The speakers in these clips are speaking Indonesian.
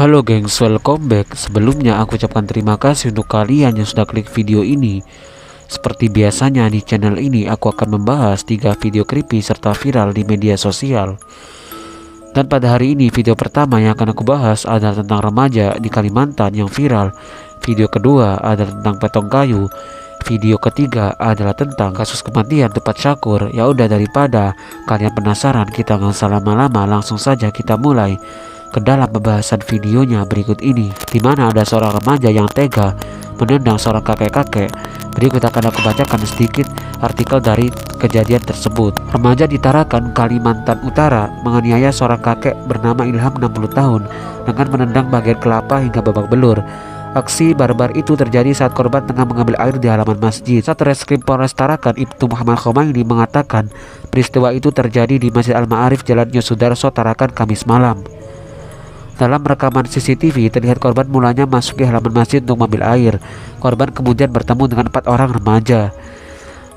Halo gengs, welcome back. Sebelumnya aku ucapkan terima kasih untuk kalian yang sudah klik video ini. Seperti biasanya di channel ini aku akan membahas 3 video creepy serta viral di media sosial. Dan pada hari ini video pertama yang akan aku bahas adalah tentang remaja di Kalimantan yang viral. Video kedua adalah tentang petong kayu. Video ketiga adalah tentang kasus kematian Tupat Syakur. Ya udah, daripada kalian penasaran, kita nggak usah lama-lama, langsung saja kita mulai ke dalam pembahasan videonya berikut ini, dimana ada seorang remaja yang tega menendang seorang kakek-kakek. Berikut akan aku bacakan sedikit artikel dari kejadian tersebut. Remaja di Tarakan, Kalimantan Utara menganiaya seorang kakek bernama Ilham 60 tahun dengan menendang bagian kelapa hingga babak belur. Aksi barbar itu terjadi saat korban tengah mengambil air di halaman masjid. Satreskrim Polres Tarakan Ibtu Muhammad Khomeini mengatakan peristiwa itu terjadi di Masjid Al-Ma'arif Jalan Yosudarso, Tarakan, Kamis malam. Dalam rekaman CCTV terlihat korban mulanya masuk ke halaman masjid untuk mengambil air. Korban kemudian bertemu dengan 4 orang remaja.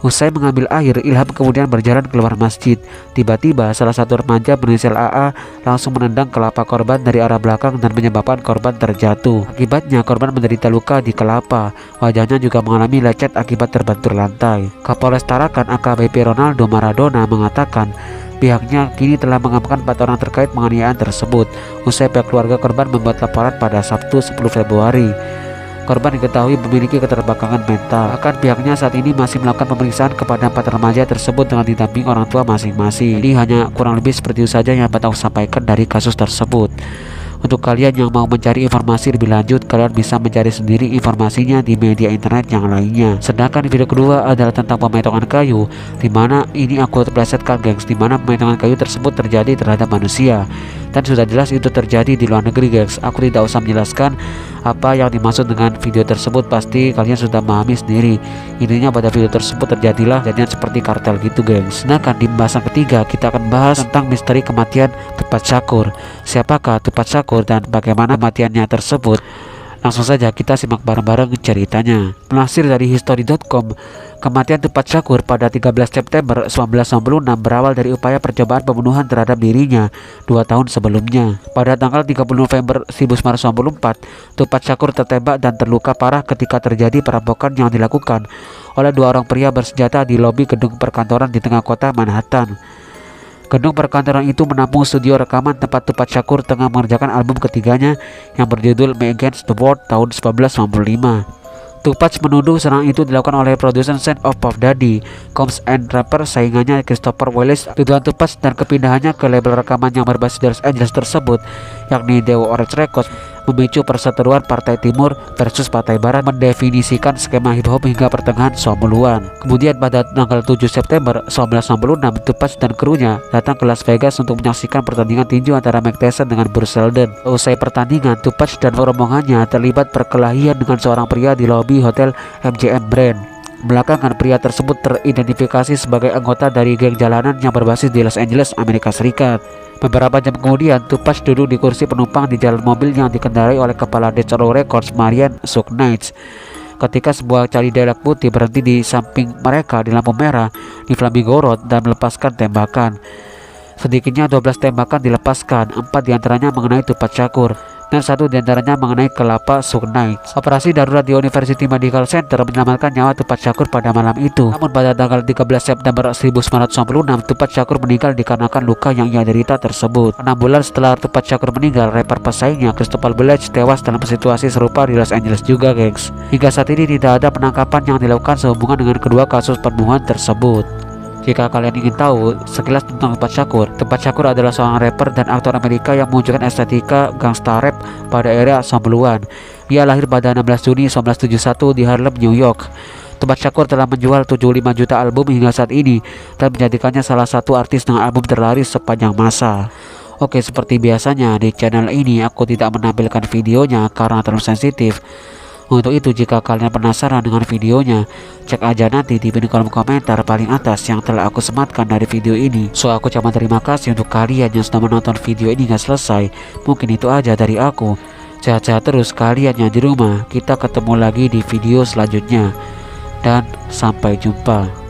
Usai mengambil air, Ilham kemudian berjalan keluar masjid. Tiba-tiba salah satu remaja berinisial AA langsung menendang kelapa korban dari arah belakang dan menyebabkan korban terjatuh. Akibatnya korban menderita luka di kelapa. Wajahnya juga mengalami lecet akibat terbentur lantai. Kapolres Tarakan AKBP Ronaldo Maradona mengatakan pihaknya kini telah mengamankan 4 orang terkait penganiayaan tersebut. Usai pihak keluarga korban membuat laporan pada Sabtu 10 Februari. Korban diketahui memiliki keterbelakangan mental. Bahkan pihaknya saat ini masih melakukan pemeriksaan kepada 4 remaja tersebut dengan didampingi orang tua masing-masing. Ini hanya kurang lebih seperti itu saja yang dapat aku sampaikan dari kasus tersebut. Untuk kalian yang mau mencari informasi lebih lanjut, kalian bisa mencari sendiri informasinya di media internet yang lainnya. Sedangkan video kedua adalah tentang pemotongan kayu, dimana ini aku terplesetkan gengs, dimana pemotongan kayu tersebut terjadi terhadap manusia. Dan sudah jelas itu terjadi di luar negeri gengs. Aku tidak usah menjelaskan apa yang dimaksud dengan video tersebut, pasti kalian sudah memahami sendiri. Intinya pada video tersebut terjadilah kejadian seperti kartel gitu gengs. Sedangkan di pembahasan ketiga kita akan bahas tentang misteri kematian Tupat Syakur. Siapakah Tupat Syakur dan bagaimana kematiannya tersebut? Langsung saja kita simak bareng-bareng ceritanya. Melansir dari history.com, kematian Tupat Syakur pada 13 September 1996 berawal dari upaya percobaan pembunuhan terhadap dirinya 2 tahun sebelumnya. Pada tanggal 30 November 1994, Tupat Syakur tertembak dan terluka parah ketika terjadi perampokan yang dilakukan oleh 2 orang pria bersenjata di lobi gedung perkantoran di tengah kota Manhattan. Gedung perkantoran itu menampung studio rekaman tempat Tupat Syakur tengah mengerjakan album ketiganya yang berjudul Me Against the World tahun 1995. Tupat menuduh serangan itu dilakukan oleh produsen Son of Puff Daddy, Combs and rapper saingannya Christopher Wallace. Tuduhan Tupat dan kepindahannya ke label rekaman yang berbasis di Los Angeles tersebut, yakni Dewa Orange Records, memicu perseteruan Partai Timur versus Partai Barat, mendefinisikan skema hip hop hingga pertengahan 90-an. Kemudian pada tanggal 7 September 1996, Tupat dan krunya datang ke Las Vegas untuk menyaksikan pertandingan tinju antara Mike Tyson dengan Bruce Seldon. Usai pertandingan, Tupat dan rombongannya terlibat perkelahian dengan seorang pria di lobi hotel MGM Grand. Belakangan pria tersebut teridentifikasi sebagai anggota dari geng jalanan yang berbasis di Los Angeles, Amerika Serikat. Beberapa jam kemudian, Tupat duduk di kursi penumpang di jalan mobil yang dikendarai oleh kepala Death Row Records, Marian Suge Knight. Ketika sebuah Cadillac putih berhenti di samping mereka di lampu merah di Flamingo Road dan melepaskan tembakan. Sedikitnya 12 tembakan dilepaskan, 4 diantaranya mengenai Tupat Syakur dan 1 diantaranya mengenai kelapa Suge Knight. Operasi darurat di University Medical Center menyelamatkan nyawa Tupat Syakur pada malam itu. Namun pada tanggal 13 September 1996, Tupat Syakur meninggal dikarenakan luka yang ia derita tersebut. 6 bulan setelah Tupat Syakur meninggal, rapper pesaingnya Christopher Wallace tewas dalam situasi serupa di Los Angeles juga gengs. Hingga saat ini tidak ada penangkapan yang dilakukan sehubungan dengan kedua kasus pembunuhan tersebut. Jika kalian ingin tahu sekilas tentang Tupat Syakur adalah seorang rapper dan aktor Amerika yang menunjukkan estetika gangsta rap pada era 90-an. Ia lahir pada 16 Juni 1971 di Harlem, New York. Tupat Syakur telah menjual 75 juta album hingga saat ini dan menjadikannya salah satu artis dengan album terlaris sepanjang masa. Oke, seperti biasanya di channel ini aku tidak menampilkan videonya karena terlalu sensitif. Untuk itu, jika kalian penasaran dengan videonya, cek aja nanti di pinned kolom komentar paling atas yang telah aku sematkan dari video ini. So, aku ucapkan terima kasih untuk kalian yang sudah menonton video ini hingga selesai. Mungkin itu aja dari aku. Sehat-sehat terus kalian yang di rumah. Kita ketemu lagi di video selanjutnya. Dan sampai jumpa.